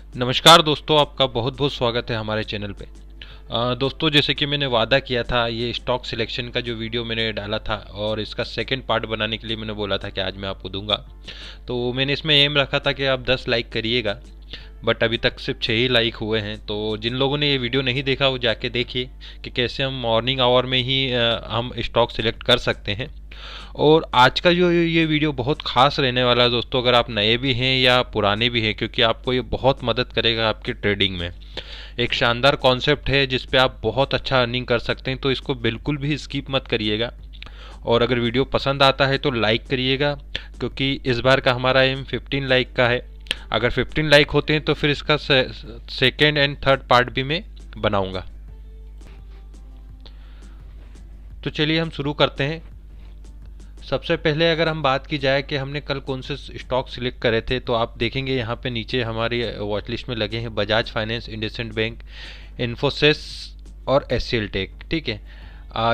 नमस्कार दोस्तों, आपका बहुत बहुत स्वागत है हमारे चैनल पे। दोस्तों, जैसे कि मैंने वादा किया था, ये स्टॉक सिलेक्शन का जो वीडियो मैंने डाला था और इसका सेकंड पार्ट बनाने के लिए मैंने बोला था कि आज मैं आपको दूंगा। तो मैंने इसमें एम रखा था कि आप 10 लाइक करिएगा, बट अभी तक सिर्फ 6 ही लाइक हुए हैं। तो जिन लोगों ने ये वीडियो नहीं देखा वो जाके देखिए कि कैसे हम मॉर्निंग आवर में ही हम स्टॉक सिलेक्ट कर सकते हैं। और आज का जो ये वीडियो बहुत खास रहने वाला है दोस्तों, अगर आप नए भी हैं या पुराने भी हैं, क्योंकि आपको ये बहुत मदद करेगा आपकी ट्रेडिंग में। एक शानदार कॉन्सेप्ट है जिस पे आप बहुत अच्छा अर्निंग कर सकते हैं, तो इसको बिल्कुल भी स्किप मत करिएगा। और अगर वीडियो पसंद आता है तो लाइक करिएगा, क्योंकि इस बार का हमारा एम 15 लाइक का है। अगर 15 लाइक होते हैं तो फिर इसका सेकेंड एंड थर्ड पार्ट भी मैं बनाऊंगा। तो चलिए हम शुरू करते हैं। सबसे पहले अगर हम बात की जाए कि हमने कल कौन से स्टॉक सिलेक्ट करे थे, तो आप देखेंगे यहाँ पे नीचे हमारी वॉच लिस्ट में लगे हैं बजाज फाइनेंस, इंडसइंड बैंक, इन्फोसिस और एचसीएल टेक। ठीक है,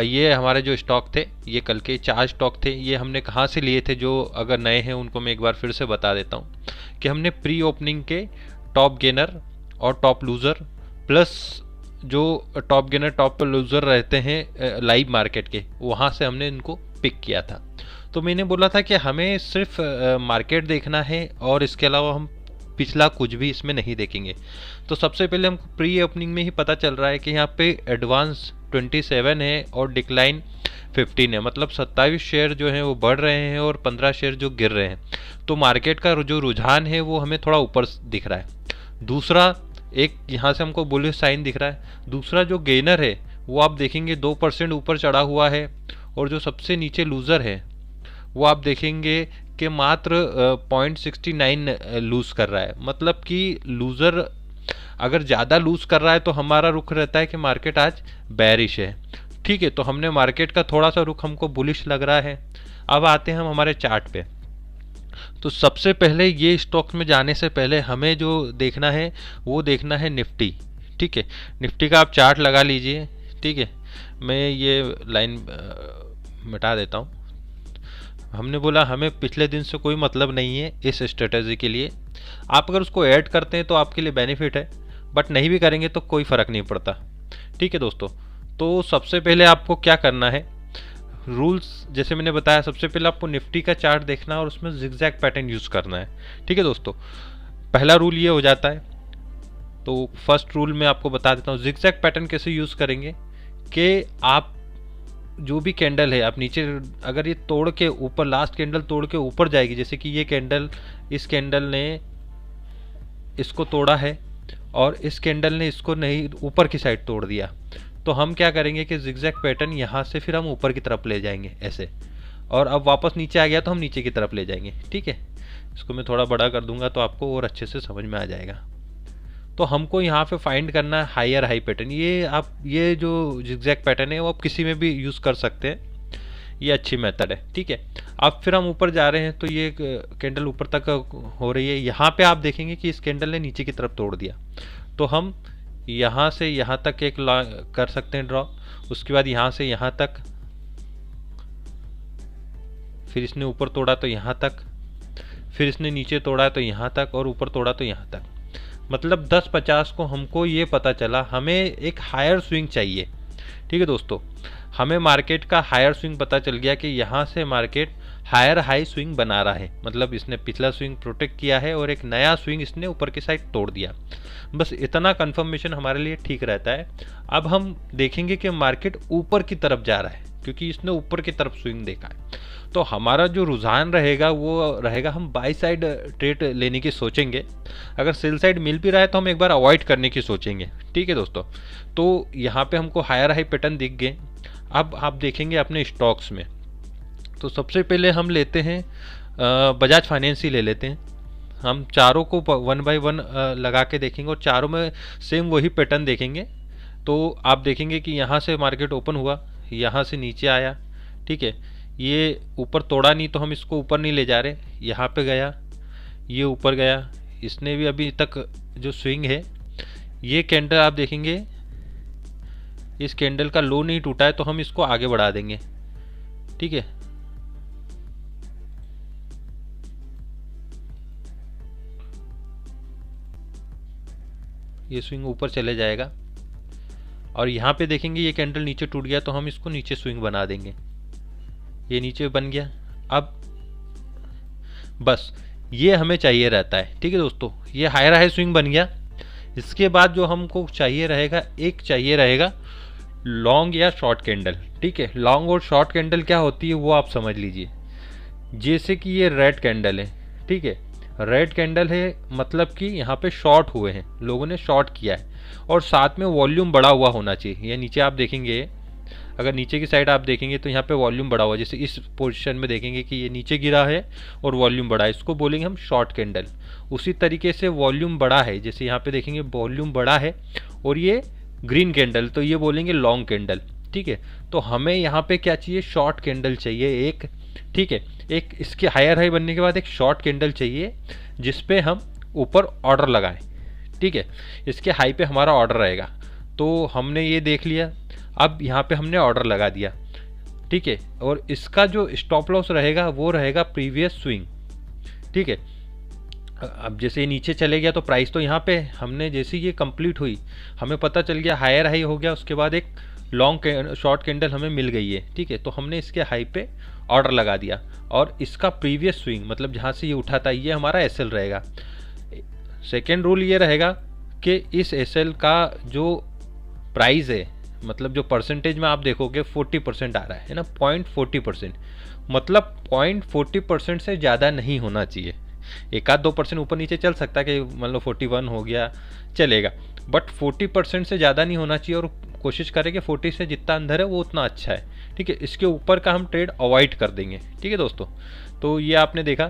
ये हमारे जो स्टॉक थे, ये कल के 4 स्टॉक थे। ये हमने कहाँ से लिए थे, जो अगर नए हैं उनको मैं एक बार फिर से बता देता हूँ कि हमने प्री ओपनिंग के टॉप गेनर और टॉप लूज़र प्लस जो टॉप गेनर टॉप लूज़र रहते हैं लाइव मार्केट के, वहाँ से हमने इनको पिक किया था। तो मैंने बोला था कि हमें सिर्फ मार्केट देखना है और इसके अलावा हम पिछला कुछ भी इसमें नहीं देखेंगे। तो सबसे पहले हमको प्री ओपनिंग में ही पता चल रहा है कि यहाँ पे एडवांस 27 है और डिक्लाइन 15 है, मतलब 27 शेयर जो हैं वो बढ़ रहे हैं और 15 शेयर जो गिर रहे हैं। तो मार्केट का जो रुझान है वो हमें थोड़ा ऊपर दिख रहा है। दूसरा, एक यहाँ से हमको बुलिश साइन दिख रहा है। दूसरा, जो गेनर है वो आप देखेंगे 2% ऊपर चढ़ा हुआ है, और जो सबसे नीचे लूज़र है वो आप देखेंगे कि मात्र 0.69 लूज़ कर रहा है। मतलब कि लूज़र अगर ज़्यादा लूज़ कर रहा है तो हमारा रुख रहता है कि मार्केट आज बेरिश है। ठीक है, तो हमने मार्केट का थोड़ा सा रुख हमको बुलिश लग रहा है। अब आते हैं हम हमारे चार्ट पे। तो सबसे पहले ये स्टॉक में जाने से पहले हमें जो देखना है वो देखना है निफ्टी। ठीक है, निफ्टी का आप चार्ट लगा लीजिए। ठीक है, मैं ये लाइन मिटा देता हूँ। हमने बोला हमें पिछले दिन से कोई मतलब नहीं है इस स्ट्रेटजी के लिए। आप अगर उसको ऐड करते हैं तो आपके लिए बेनिफिट है, बट नहीं भी करेंगे तो कोई फ़र्क नहीं पड़ता। ठीक है दोस्तों, तो सबसे पहले आपको क्या करना है, रूल्स जैसे मैंने बताया, सबसे पहले आपको निफ्टी का चार्ट देखना है और उसमें जिगजैग पैटर्न यूज़ करना है। ठीक है दोस्तों, पहला रूल ये हो जाता है। तो फर्स्ट रूल मैं आपको बता देता हूँ जिगजैग पैटर्न कैसे यूज़ करेंगे। कि आप जो भी कैंडल है, आप नीचे अगर ये तोड़ के ऊपर, लास्ट कैंडल तोड़ के ऊपर जाएगी, जैसे कि ये कैंडल, इस कैंडल ने इसको तोड़ा है और इस कैंडल ने इसको नहीं, ऊपर की साइड तोड़ दिया, तो हम क्या करेंगे कि जिगजैग पैटर्न यहाँ से फिर हम ऊपर की तरफ ले जाएंगे ऐसे, और अब वापस नीचे आ गया तो हम नीचे की तरफ ले जाएंगे। ठीक है, इसको मैं थोड़ा बड़ा कर दूंगा तो आपको और अच्छे से समझ में आ जाएगा। तो हमको यहाँ पे फाइंड करना है हायर हाई पैटर्न। ये आप, ये जो जिगजैग पैटर्न है वो आप किसी में भी यूज़ कर सकते हैं, ये अच्छी मेथड है। ठीक है, अब फिर हम ऊपर जा रहे हैं तो ये कैंडल ऊपर तक हो रही है। यहाँ पे आप देखेंगे कि इस कैंडल ने नीचे की तरफ तोड़ दिया, तो हम यहाँ से यहाँ तक एक कर सकते हैं ड्रॉ। उसके बाद यहाँ से यहाँ तक, फिर इसने ऊपर तोड़ा तो यहाँ तक, फिर इसने नीचे तोड़ा तो यहाँ तक, और ऊपर तोड़ा तो यहाँ तक। मतलब 10-50 को हमको ये पता चला हमें एक हायर स्विंग चाहिए। ठीक है दोस्तों, हमें मार्केट का हायर स्विंग पता चल गया कि यहाँ से मार्केट हायर हाई स्विंग बना रहा है, मतलब इसने पिछला स्विंग प्रोटेक्ट किया है और एक नया स्विंग इसने ऊपर की साइड तोड़ दिया। बस इतना कंफर्मेशन हमारे लिए ठीक रहता है। अब हम देखेंगे कि मार्केट ऊपर की तरफ जा रहा है, क्योंकि इसने ऊपर की तरफ स्विंग देखा है। तो हमारा जो रुझान रहेगा वो रहेगा, हम बाई साइड ट्रेड लेने की सोचेंगे। अगर सेल साइड मिल भी रहा है तो हम एक बार अवॉइड करने की सोचेंगे। ठीक है दोस्तों, तो यहाँ पे हमको हायर हाई पैटर्न दिख गए। अब आप देखेंगे अपने स्टॉक्स में, तो सबसे पहले हम लेते हैं बजाज फाइनेंस ही ले लेते हैं। हम चारों को 1 बाय 1 लगा के देखेंगे और चारों में सेम वही पैटर्न देखेंगे। तो आप देखेंगे कि यहाँ से मार्केट ओपन हुआ, यहाँ से नीचे आया। ठीक है, ये ऊपर तोड़ा नहीं तो हम इसको ऊपर नहीं ले जा रहे, यहाँ पे गया, ये ऊपर गया, इसने भी अभी तक जो स्विंग है, ये कैंडल आप देखेंगे इस कैंडल का लो नहीं टूटा है तो हम इसको आगे बढ़ा देंगे। ठीक है, ये स्विंग ऊपर चले जाएगा, और यहाँ पे देखेंगे ये कैंडल नीचे टूट गया तो हम इसको नीचे स्विंग बना देंगे। ये नीचे बन गया। अब बस ये हमें चाहिए रहता है। ठीक है दोस्तों, ये हायर हाई स्विंग बन गया। इसके बाद जो हमको चाहिए रहेगा, एक चाहिए रहेगा लॉन्ग या शॉर्ट कैंडल। ठीक है, लॉन्ग और शॉर्ट कैंडल क्या होती है वो आप समझ लीजिए। जैसे कि ये रेड कैंडल है, ठीक है, रेड कैंडल है मतलब कि यहाँ पे शॉर्ट हुए हैं, लोगों ने शॉर्ट किया है, और साथ में वॉल्यूम बढ़ा हुआ होना चाहिए। ये नीचे आप देखेंगे, अगर नीचे की साइड आप देखेंगे तो यहाँ पे वॉल्यूम बढ़ा हुआ है। जैसे इस पोजीशन में देखेंगे कि ये नीचे गिरा है और वॉल्यूम बढ़ा है, इसको बोलेंगे हम शॉर्ट कैंडल। उसी तरीके से वॉल्यूम बढ़ा है, जैसे यहाँ पे देखेंगे वॉल्यूम बढ़ा है और ये ग्रीन कैंडल, तो ये बोलेंगे लॉन्ग कैंडल। ठीक है, तो हमें यहाँ पे क्या चाहिए, शॉर्ट कैंडल चाहिए एक। ठीक है, एक इसके हायर हाई बनने के बाद एक शॉर्ट कैंडल चाहिए जिसपे हम ऊपर ऑर्डर लगाएं। ठीक है, इसके हाई पे हमारा ऑर्डर रहेगा। तो हमने ये देख लिया, अब यहाँ पे हमने ऑर्डर लगा दिया। ठीक है, और इसका जो स्टॉप लॉस रहेगा वो रहेगा प्रीवियस स्विंग। ठीक है, अब जैसे ये नीचे चले गया तो प्राइस तो यहाँ पे हमने जैसे ये कंप्लीट हुई, हमें पता चल गया हायर हाई हो गया, उसके बाद एक लॉन्ग शॉर्ट कैंडल हमें मिल गई है। ठीक है, तो हमने इसके हाई पे ऑर्डर लगा दिया, और इसका प्रीवियस स्विंग मतलब जहाँ से ये उठा था ये हमारा एसएल रहेगा। सेकेंड रूल ये रहेगा कि इस एसएल का जो प्राइस है, मतलब जो परसेंटेज में आप देखोगे 40% आ रहा है ना, 0.40%, मतलब 0.40% से ज़्यादा नहीं होना चाहिए। एक आध 2% ऊपर नीचे चल सकता है कि मतलब 41 हो गया चलेगा, बट 40% से ज़्यादा नहीं होना चाहिए, और कोशिश करें कि 40 से जितना अंदर है वो उतना अच्छा है। ठीक है, इसके ऊपर का हम ट्रेड अवॉइड कर देंगे। ठीक है दोस्तों, तो ये आपने देखा,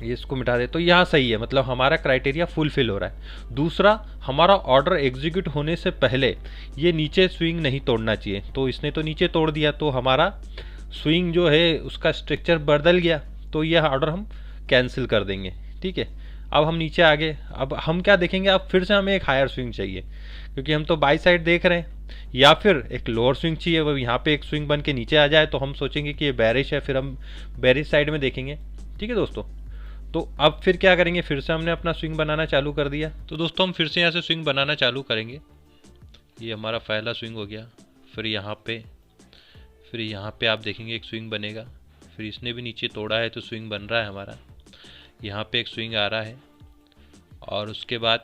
ये इसको मिटा दे, तो यहाँ सही है, मतलब हमारा क्राइटेरिया फुलफिल हो रहा है। दूसरा, हमारा ऑर्डर एग्जीक्यूट होने से पहले ये नीचे स्विंग नहीं तोड़ना चाहिए, तो इसने तो नीचे तोड़ दिया, तो हमारा स्विंग जो है उसका स्ट्रक्चर बदल गया, तो यह ऑर्डर हम कैंसिल कर देंगे। ठीक है, अब हम नीचे आगे, अब हम क्या देखेंगे, अब फिर से हमें एक हायर स्विंग चाहिए, क्योंकि हम तो बाई साइड देख रहे हैं, या फिर एक लोअर स्विंग चाहिए। वो यहाँ पे एक स्विंग बन के नीचे आ जाए तो हम सोचेंगे कि ये बेरिश है, फिर हम बेरिश साइड में देखेंगे। ठीक है दोस्तों, तो अब फिर क्या करेंगे, फिर से हमने अपना स्विंग बनाना चालू कर दिया। तो दोस्तों हम फिर से यहाँ से स्विंग बनाना चालू करेंगे। ये हमारा पहला स्विंग हो गया, फिर यहाँ पे आप देखेंगे एक स्विंग बनेगा, फिर इसने भी नीचे तोड़ा है तो स्विंग बन रहा है हमारा। यहाँ पे एक स्विंग आ रहा है, और उसके बाद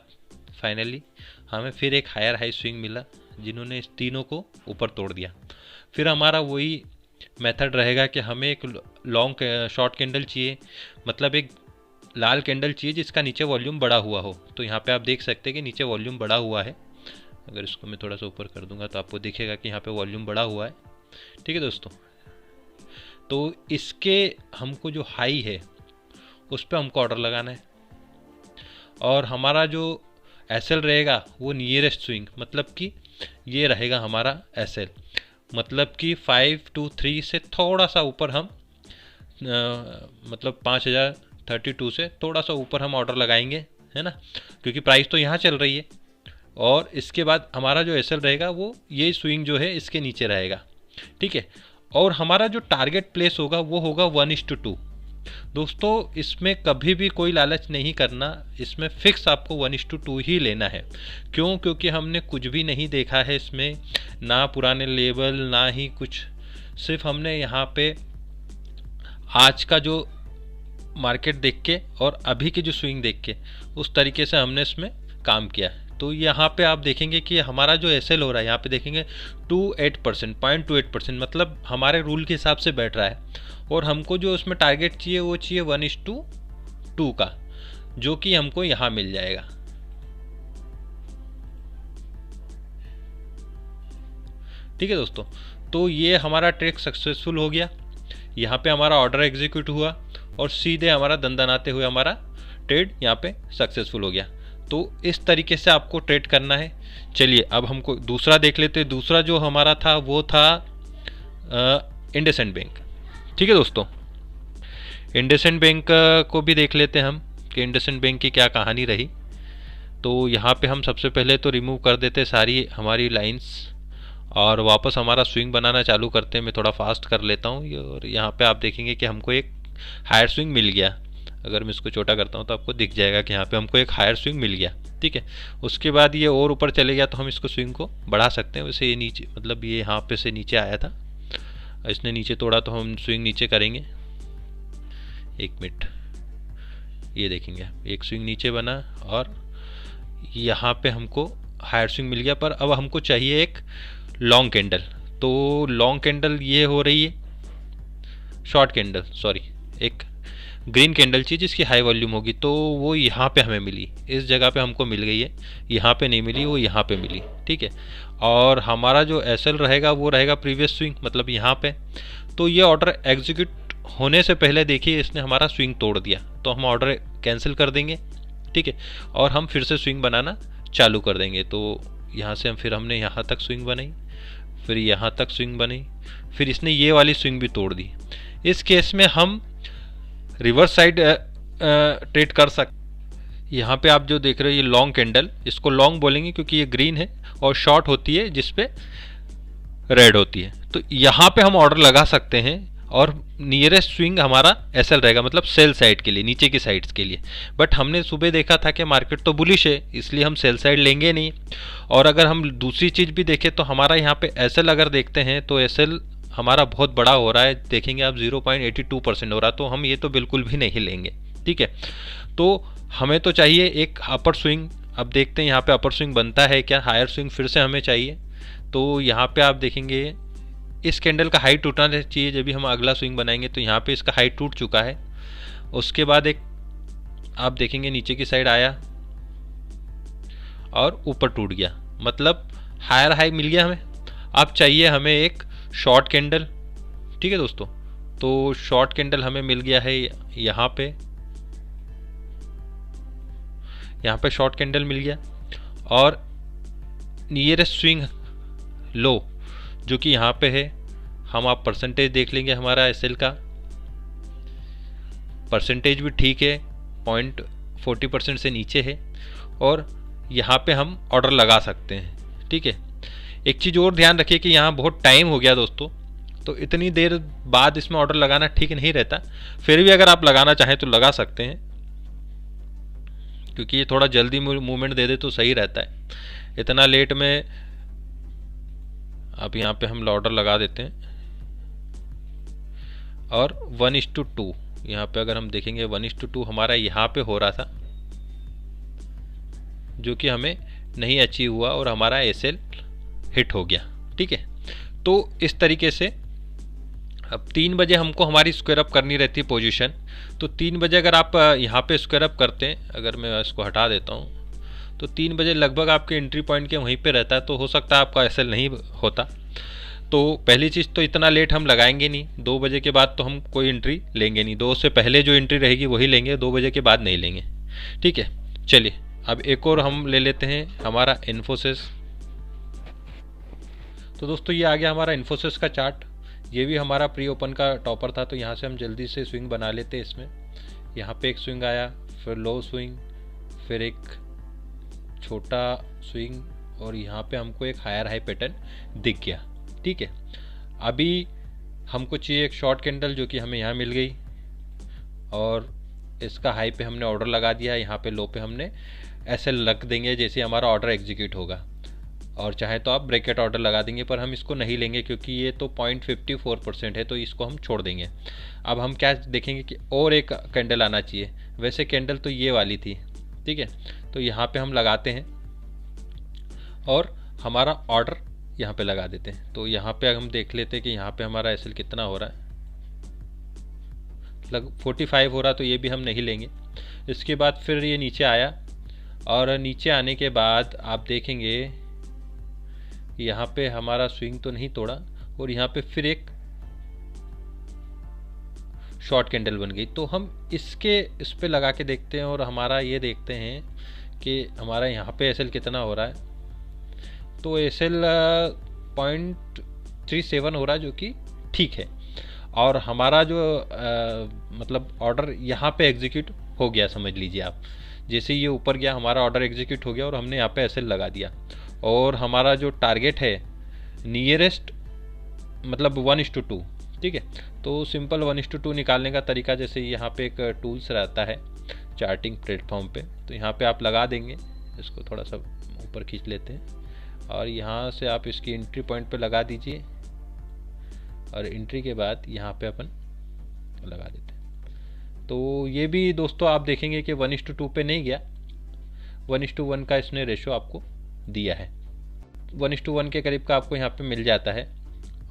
फाइनली हमें फिर एक हायर हाई स्विंग मिला, जिन्होंने इस तीनों को ऊपर तोड़ दिया। फिर हमारा वही मेथड रहेगा कि हमें एक लॉन्ग शॉर्ट कैंडल चाहिए, मतलब एक लाल कैंडल चाहिए जिसका नीचे वॉल्यूम बढ़ा हुआ हो। तो यहाँ पे आप देख सकते हैं कि नीचे वॉल्यूम बढ़ा हुआ है। अगर इसको मैं थोड़ा सा ऊपर कर दूंगा तो आपको दिखेगा कि यहाँ पे वॉल्यूम बढ़ा हुआ है। ठीक है दोस्तों, तो इसके हमको जो हाई है उस पर हमको ऑर्डर लगाना है, और हमारा जो एसएल रहेगा वो नियरेस्ट स्विंग, मतलब कि ये रहेगा हमारा एसएल, मतलब कि 523 से थोड़ा सा ऊपर हम मतलब 5032 से थोड़ा सा ऊपर हम ऑर्डर लगाएंगे, है ना, क्योंकि प्राइस तो यहाँ चल रही है। और इसके बाद हमारा जो एसएल रहेगा वो ये स्विंग जो है इसके नीचे रहेगा। ठीक है, और हमारा जो टारगेट प्लेस होगा वो होगा 1:2। दोस्तों इसमें कभी भी कोई लालच नहीं करना, इसमें फिक्स आपको 1:2 ही लेना है। क्यों? क्योंकि हमने कुछ भी नहीं देखा है इसमें, ना पुराने लेवल ना ही कुछ, सिर्फ हमने यहाँ पे आज का जो मार्केट देख के और अभी की जो स्विंग देख के उस तरीके से हमने इसमें काम किया। तो यहाँ पे आप देखेंगे कि हमारा जो एसएल हो रहा है यहाँ पे देखेंगे 0.28%, मतलब हमारे रूल के हिसाब से बैठ रहा है, और हमको जो उसमें टारगेट चाहिए वो चाहिए 1:2 का, जो कि हमको यहाँ मिल जाएगा। ठीक है दोस्तों, तो ये हमारा ट्रेड सक्सेसफुल हो गया। यहाँ पे हमारा ऑर्डर एग्जीक्यूट हुआ और सीधे हमारा दंदनाते हुए हमारा ट्रेड यहाँ पे सक्सेसफुल हो गया। तो इस तरीके से आपको ट्रेड करना है। चलिए अब हमको दूसरा देख लेते हैं। दूसरा जो हमारा था वो था इंडसइंड बैंक। ठीक है दोस्तों, इंडसइंड बैंक को भी देख लेते हैं हम कि इंडसइंड बैंक की क्या कहानी रही। तो यहाँ पे हम सबसे पहले तो रिमूव कर देते सारी हमारी लाइंस और वापस हमारा स्विंग बनाना चालू करते हैं। मैं थोड़ा फास्ट कर लेता हूँ और यहाँ पे आप देखेंगे कि हमको एक हायर स्विंग मिल गया। अगर मैं इसको छोटा करता हूँ तो आपको दिख जाएगा कि यहाँ पे हमको एक हायर स्विंग मिल गया। ठीक है, उसके बाद ये और ऊपर चले गया तो हम इसको स्विंग को बढ़ा सकते हैं। वैसे ये नीचे, मतलब ये यहाँ पे से नीचे आया था, इसने नीचे तोड़ा तो हम स्विंग नीचे करेंगे। एक मिनट, ये देखेंगे एक स्विंग नीचे बना और यहाँ पे हमको हायर स्विंग मिल गया। पर अब हमको चाहिए एक लॉन्ग कैंडल, तो लॉन्ग कैंडल ये हो रही है, शॉर्ट कैंडल सॉरी, एक ग्रीन कैंडल चाहिए जिसकी हाई वॉल्यूम होगी, तो वो यहाँ पे हमें मिली, इस जगह पे हमको मिल गई है, यहाँ पे नहीं मिली, वो यहाँ पे मिली। ठीक है, और हमारा जो एसएल रहेगा वो रहेगा प्रीवियस स्विंग, मतलब यहाँ पे। तो ये ऑर्डर एग्जीक्यूट होने से पहले देखिए इसने हमारा स्विंग तोड़ दिया, तो हम ऑर्डर कैंसिल कर देंगे। ठीक है, और हम फिर से स्विंग बनाना चालू कर देंगे। तो यहाँ से हम हमने यहाँ तक स्विंग बनाई, फिर यहाँ तक स्विंग बनी, फिर इसने ये वाली स्विंग भी तोड़ दी। इस केस में हम रिवर्स साइड ट्रेड कर सकते। यहाँ पे आप जो देख रहे हो ये लॉन्ग कैंडल, इसको लॉन्ग बोलेंगे क्योंकि ये ग्रीन है, और शॉर्ट होती है जिसपे रेड होती है। तो यहाँ पे हम ऑर्डर लगा सकते हैं और नियरेस्ट स्विंग हमारा एसएल रहेगा, मतलब सेल साइड के लिए, नीचे की साइड्स के लिए। बट हमने सुबह देखा था कि मार्केट तो बुलिश है, इसलिए हम सेल साइड लेंगे नहीं। और अगर हम दूसरी चीज़ भी देखें तो हमारा यहाँ पे एसएल अगर देखते हैं तो एसएल हमारा बहुत बड़ा हो रहा है, देखेंगे आप 0.82% हो रहा है, तो हम ये तो बिल्कुल भी नहीं लेंगे। ठीक है, तो हमें तो चाहिए एक अपर स्विंग। अब देखते हैं यहाँ पे अपर स्विंग बनता है क्या, हायर स्विंग फिर से हमें चाहिए। तो यहाँ पे आप देखेंगे इस कैंडल का हाई टूटना चाहिए जब भी हम अगला स्विंग बनाएंगे, तो यहाँ पे इसका हाई टूट चुका है। उसके बाद एक आप देखेंगे नीचे की साइड आया और ऊपर टूट गया, मतलब हायर हाई मिल गया हमें। अब चाहिए हमें एक शॉर्ट कैंडल। ठीक है दोस्तों, तो शॉर्ट कैंडल हमें मिल गया है यहाँ पे शॉर्ट कैंडल मिल गया, और नियरेस्ट स्विंग लो जो कि यहाँ पे है, हम आप परसेंटेज देख लेंगे हमारा एसएल का परसेंटेज भी ठीक है, 0.40% से नीचे है, और यहाँ पे हम ऑर्डर लगा सकते हैं। ठीक है, एक चीज़ और ध्यान रखिए कि यहाँ बहुत टाइम हो गया दोस्तों, तो इतनी देर बाद इसमें ऑर्डर लगाना ठीक नहीं रहता। फिर भी अगर आप लगाना चाहें तो लगा सकते हैं, क्योंकि ये थोड़ा जल्दी मूवमेंट दे दे तो सही रहता है। इतना लेट में अब यहाँ पे हम ऑर्डर लगा देते हैं, और 1:2 यहाँ पे अगर हम देखेंगे 1:2 हमारा यहाँ पे हो रहा था, जो कि हमें नहीं अचीव हुआ और हमारा एसएल हिट हो गया। ठीक है, तो इस तरीके से अब 3 बजे हमको हमारी स्क्वायर अप करनी रहती है पोजीशन। तो 3 बजे अगर आप यहाँ पे स्क्वायर अप करते हैं, अगर मैं इसको हटा देता हूँ, तो 3 बजे लगभग आपके एंट्री पॉइंट के वहीं पे रहता है, तो हो सकता है आपका एसएल नहीं होता। तो पहली चीज़ तो इतना लेट हम लगाएंगे नहीं, 2 बजे के बाद तो हम कोई एंट्री लेंगे नहीं, 2 से पहले जो एंट्री रहेगी वही लेंगे, 2 बजे के बाद नहीं लेंगे। ठीक है, चलिए अब एक और हम ले लेते हैं हमारा इन्फोसिस। तो दोस्तों ये आ गया हमारा इन्फोसिस का चार्ट, ये भी हमारा प्री ओपन का टॉपर था, तो यहाँ से हम जल्दी से स्विंग बना लेते हैं इसमें। यहाँ पे एक स्विंग आया, फिर लो स्विंग, फिर एक छोटा स्विंग, और यहाँ पे हमको एक हायर हाई पैटर्न दिख गया। ठीक है, अभी हमको चाहिए एक शॉर्ट कैंडल जो कि हमें यहाँ मिल गई, और इसका हाई पे हमने ऑर्डर लगा दिया, यहाँ पे लो पे हमने ऐसे लग देंगे जैसे हमारा ऑर्डर एग्जीक्यूट होगा, और चाहे तो आप ब्रैकेट ऑर्डर लगा देंगे, पर हम इसको नहीं लेंगे क्योंकि ये तो 0.54% है, तो इसको हम छोड़ देंगे। अब हम क्या देखेंगे कि और एक कैंडल आना चाहिए, वैसे कैंडल तो ये वाली थी। ठीक है, तो यहाँ पे हम लगाते हैं और हमारा ऑर्डर यहाँ पे लगा देते हैं। तो यहाँ पे हम देख लेते हैं कि यहाँ पे हमारा एसएल कितना हो रहा है, लगभग 45 हो रहा, तो ये भी हम नहीं लेंगे। इसके बाद फिर ये नीचे आया, और नीचे आने के बाद आप देखेंगे यहाँ पे हमारा स्विंग तो नहीं तोड़ा, और यहाँ पे फिर एक शॉर्ट कैंडल बन गई। तो हम इस पे लगा के देखते हैं, और हमारा ये देखते हैं कि हमारा यहाँ पे एसएल कितना हो रहा है। तो एसएल 0.37 हो रहा है, जो कि ठीक है, और हमारा जो मतलब ऑर्डर यहाँ पे एग्जीक्यूट हो गया, समझ लीजिए आप। जैसे ये ऊपर गया हमारा ऑर्डर एग्जीक्यूट हो गया, और हमने यहाँ पे एसएल लगा दिया, और हमारा जो टारगेट है नियरेस्ट मतलब 1:2, ठीक है। तो सिंपल 1:2 निकालने का तरीका, जैसे यहाँ पे एक टूल्स रहता है चार्टिंग प्लेटफॉर्म पे, तो यहाँ पे आप लगा देंगे। इसको थोड़ा सा ऊपर खींच लेते हैं और यहाँ से आप इसकी एंट्री पॉइंट पे लगा दीजिए और एंट्री के बाद यहाँ पे अपन लगा देते हैं। तो ये भी दोस्तों आप देखेंगे कि 1:2 पे नहीं गया, 1:1 का इसने रेशो आपको दिया है, 1:1 के करीब का आपको यहाँ पे मिल जाता है।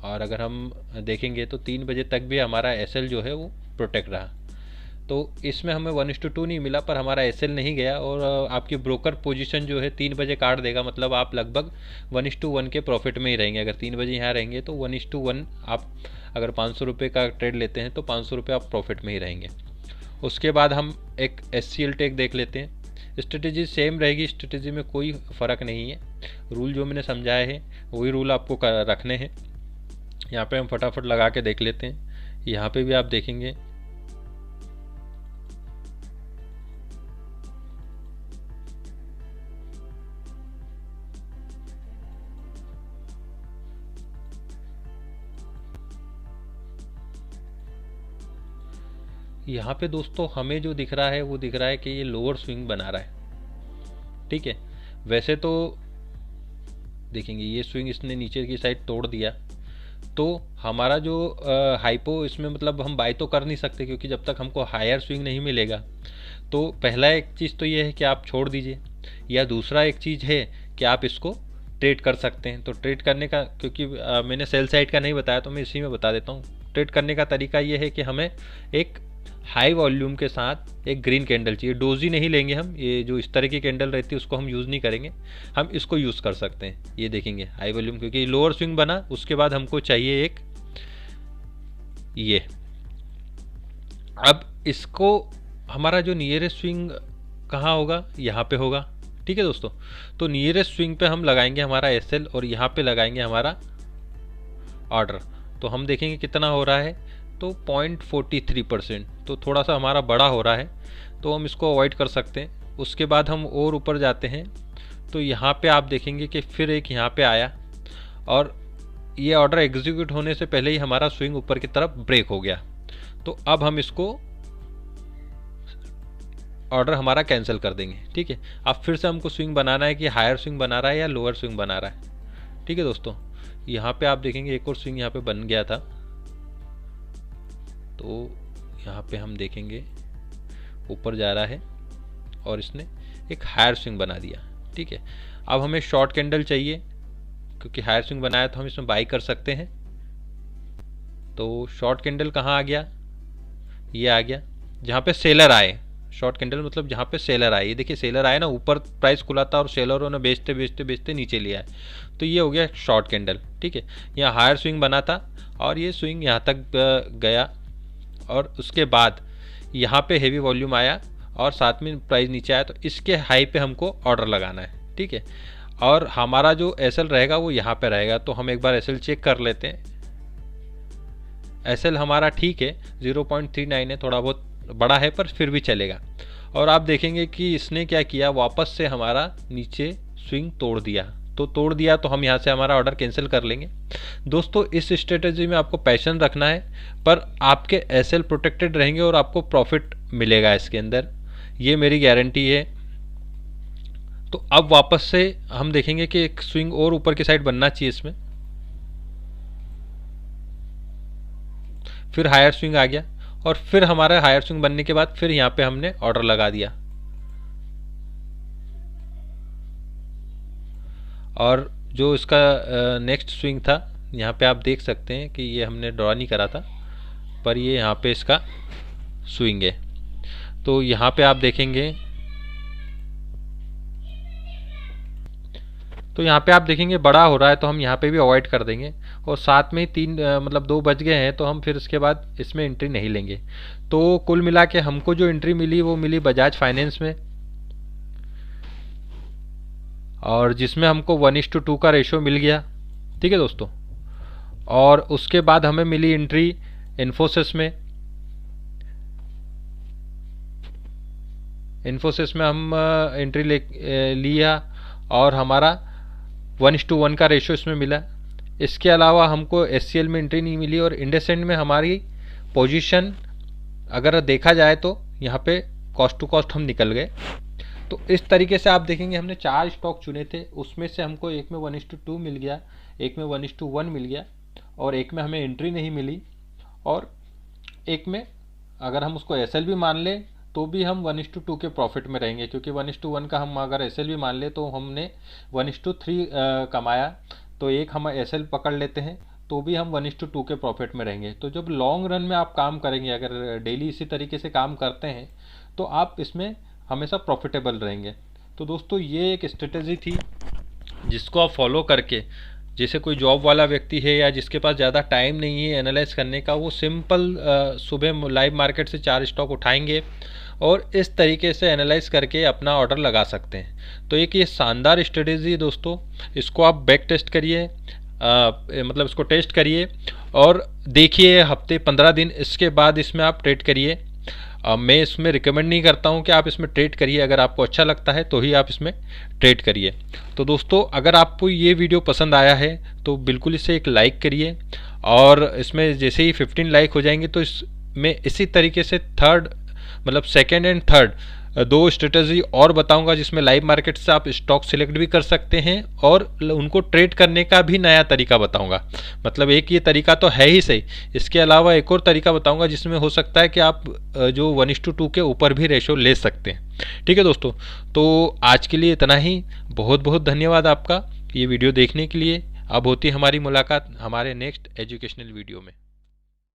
और अगर हम देखेंगे तो 3 बजे तक भी हमारा एसएल जो है वो प्रोटेक्ट रहा। तो इसमें हमें 1:2 नहीं मिला, पर हमारा एसएल नहीं गया और आपकी ब्रोकर पोजीशन जो है 3 बजे काट देगा, मतलब आप लगभग 1:1 के प्रॉफिट में ही रहेंगे। अगर 3 बजे यहाँ रहेंगे तो 1:1 आप अगर 500 रुपये का ट्रेड लेते हैं तो 500 रुपये आप प्रॉफिट में ही रहेंगे। उसके बाद हम एक SCL टेक देख लेते हैं। स्ट्रेटेजी सेम रहेगी, स्ट्रेटेजी में कोई फ़र्क नहीं है। रूल जो मैंने समझाए हैं वही रूल आपको रखने हैं। यहाँ पे हम फटाफट लगा के देख लेते हैं। यहाँ पे भी आप देखेंगे यहाँ पे दोस्तों हमें जो दिख रहा है वो दिख रहा है कि ये लोअर स्विंग बना रहा है। ठीक है, वैसे तो देखेंगे ये स्विंग इसने नीचे की साइड तोड़ दिया, तो हमारा जो हाइपो इसमें मतलब हम बाय तो कर नहीं सकते, क्योंकि जब तक हमको हायर स्विंग नहीं मिलेगा। तो पहला एक चीज़ तो ये है कि आप छोड़ दीजिए, या दूसरा एक चीज़ है कि आप इसको ट्रेड कर सकते हैं। तो ट्रेड करने का, क्योंकि मैंने सेल साइड का नहीं बताया तो मैं इसी में बता देता हूँ। ट्रेड करने का तरीका ये है कि हमें एक हाई वॉल्यूम के साथ एक ग्रीन कैंडल चाहिए। डोजी नहीं लेंगे हम, ये जो इस तरह की कैंडल रहती है उसको हम यूज़ नहीं करेंगे, हम इसको यूज़ कर सकते हैं। ये देखेंगे हाई वॉल्यूम, क्योंकि लोअर स्विंग बना, उसके बाद हमको चाहिए एक ये। अब इसको हमारा जो नियरेस्ट स्विंग कहाँ होगा, यहाँ पे होगा। ठीक है दोस्तों, तो नियरेस्ट स्विंग पे हम लगाएंगे हमारा एसएल और यहाँ पे लगाएंगे हमारा ऑर्डर। तो हम देखेंगे कितना हो रहा है, तो 0.43%, तो थोड़ा सा हमारा बड़ा हो रहा है, तो हम इसको अवॉइड कर सकते हैं। उसके बाद हम और ऊपर जाते हैं, तो यहाँ पे आप देखेंगे कि फिर एक यहाँ पे आया और ये ऑर्डर एग्जीक्यूट होने से पहले ही हमारा स्विंग ऊपर की तरफ ब्रेक हो गया। तो अब हम इसको ऑर्डर हमारा कैंसिल कर देंगे। ठीक है, अब फिर से हमको स्विंग बनाना है कि हायर स्विंग बना रहा है या लोअर स्विंग बना रहा है। ठीक है दोस्तों, यहाँ पे आप देखेंगे एक और स्विंग यहाँ पे बन गया था, तो यहाँ पे हम देखेंगे ऊपर जा रहा है और इसने एक हायर स्विंग बना दिया। ठीक है, अब हमें शॉर्ट कैंडल चाहिए, क्योंकि हायर स्विंग बनाया तो हम इसमें बाई कर सकते हैं। तो शॉर्ट कैंडल कहाँ आ गया, ये आ गया जहाँ पे सेलर आए। शॉर्ट कैंडल मतलब जहाँ पे सेलर आए, ये देखिए सेलर आए ना, ऊपर प्राइस खुला था और सेलरों ने बेचते बेचते बेचते नीचे लिया है, तो ये हो गया शॉर्ट कैंडल। ठीक है, यहाँ हायर स्विंग बना था और ये स्विंग यहाँ तक गया और उसके बाद यहाँ पे हेवी वॉल्यूम आया और साथ में प्राइस नीचे आया, तो इसके हाई पे हमको ऑर्डर लगाना है। ठीक है, और हमारा जो एसएल रहेगा वो यहाँ पे रहेगा। तो हम एक बार एसएल चेक कर लेते हैं। एसएल हमारा ठीक है, 0.39 है, थोड़ा बहुत बड़ा है पर फिर भी चलेगा। और आप देखेंगे कि इसने क्या किया, वापस से हमारा नीचे स्विंग तोड़ दिया। तो तोड़ दिया तो हम यहाँ से हमारा ऑर्डर कैंसिल कर लेंगे। दोस्तों इस स्ट्रेटेजी में आपको पैशन रखना है, पर आपके एसएल प्रोटेक्टेड रहेंगे और आपको प्रॉफिट मिलेगा इसके अंदर, ये मेरी गारंटी है। तो अब वापस से हम देखेंगे कि एक स्विंग और ऊपर की साइड बनना चाहिए इसमें, फिर हायर स्विंग आ गया और फिर हमारा हायर स्विंग बनने के बाद फिर यहाँ पे हमने ऑर्डर लगा दिया। और जो इसका नेक्स्ट स्विंग था, यहाँ पे आप देख सकते हैं कि ये हमने ड्रॉ नहीं करा था, पर ये यहाँ पे इसका स्विंग है। तो यहाँ पे आप देखेंगे, तो यहाँ पे आप देखेंगे बड़ा हो रहा है, तो हम यहाँ पे भी अवॉइड कर देंगे। और साथ में ही मतलब 2 बज गए हैं, तो हम फिर इसके बाद इसमें एंट्री नहीं लेंगे। तो कुल मिला के हमको जो एंट्री मिली वो मिली बजाज फाइनेंस में, और जिसमें हमको 1:2 का रेशो मिल गया। ठीक है दोस्तों, और उसके बाद हमें मिली एंट्री इन्फोसिस में। इन्फोसिस में हम एंट्री लिया और हमारा 1:1 का रेशो इसमें मिला। इसके अलावा हमको SCL में एंट्री नहीं मिली और इंडसइंड में हमारी पोजीशन अगर देखा जाए तो यहाँ पे कॉस्ट टू कॉस्ट हम निकल गए। तो इस तरीके से आप देखेंगे हमने 4 स्टॉक चुने थे, उसमें से हमको एक में 1:2 मिल गया, एक में 1:1 मिल गया और एक में हमें एंट्री नहीं मिली, और एक में अगर हम उसको SL भी मान लें तो भी हम 1:2 के प्रॉफिट में रहेंगे, क्योंकि 1:1 का हम अगर SL भी मान ले तो हमने 1:3 कमाया, तो एक हम SL पकड़ लेते हैं तो भी हम 1:2 के प्रॉफिट में रहेंगे। तो जब लॉन्ग रन में आप काम करेंगे, अगर डेली इसी तरीके से काम करते हैं तो आप इसमें हमेशा प्रॉफिटेबल रहेंगे। तो दोस्तों ये एक स्ट्रेटेजी थी जिसको आप फॉलो करके, जैसे कोई जॉब वाला व्यक्ति है या जिसके पास ज़्यादा टाइम नहीं है एनालाइज करने का, वो सिंपल सुबह लाइव मार्केट से 4 स्टॉक उठाएंगे और इस तरीके से एनालाइज करके अपना ऑर्डर लगा सकते हैं। तो एक ये शानदार स्ट्रेटेजी दोस्तों, इसको आप बैक टेस्ट करिए, मतलब इसको टेस्ट करिए और देखिए हफ्ते 15 दिन, इसके बाद इसमें आप ट्रेड करिए। मैं इसमें रिकमेंड नहीं करता हूं कि आप इसमें ट्रेड करिए, अगर आपको अच्छा लगता है तो ही आप इसमें ट्रेड करिए। तो दोस्तों अगर आपको ये वीडियो पसंद आया है तो बिल्कुल इसे एक लाइक करिए, और इसमें जैसे ही 15 लाइक हो जाएंगे तो इसमें इसी तरीके से सेकेंड एंड थर्ड 2 स्ट्रेटजी और बताऊंगा, जिसमें लाइव मार्केट से आप स्टॉक सिलेक्ट भी कर सकते हैं और उनको ट्रेड करने का भी नया तरीका बताऊंगा। मतलब एक ये तरीका तो है ही सही, इसके अलावा एक और तरीका बताऊंगा जिसमें हो सकता है कि आप जो 1:2 के ऊपर भी रेशो ले सकते हैं। ठीक है दोस्तों, तो आज के लिए इतना ही। बहुत बहुत धन्यवाद आपका ये वीडियो देखने के लिए। अब होती है हमारी मुलाकात हमारे नेक्स्ट एजुकेशनल वीडियो में।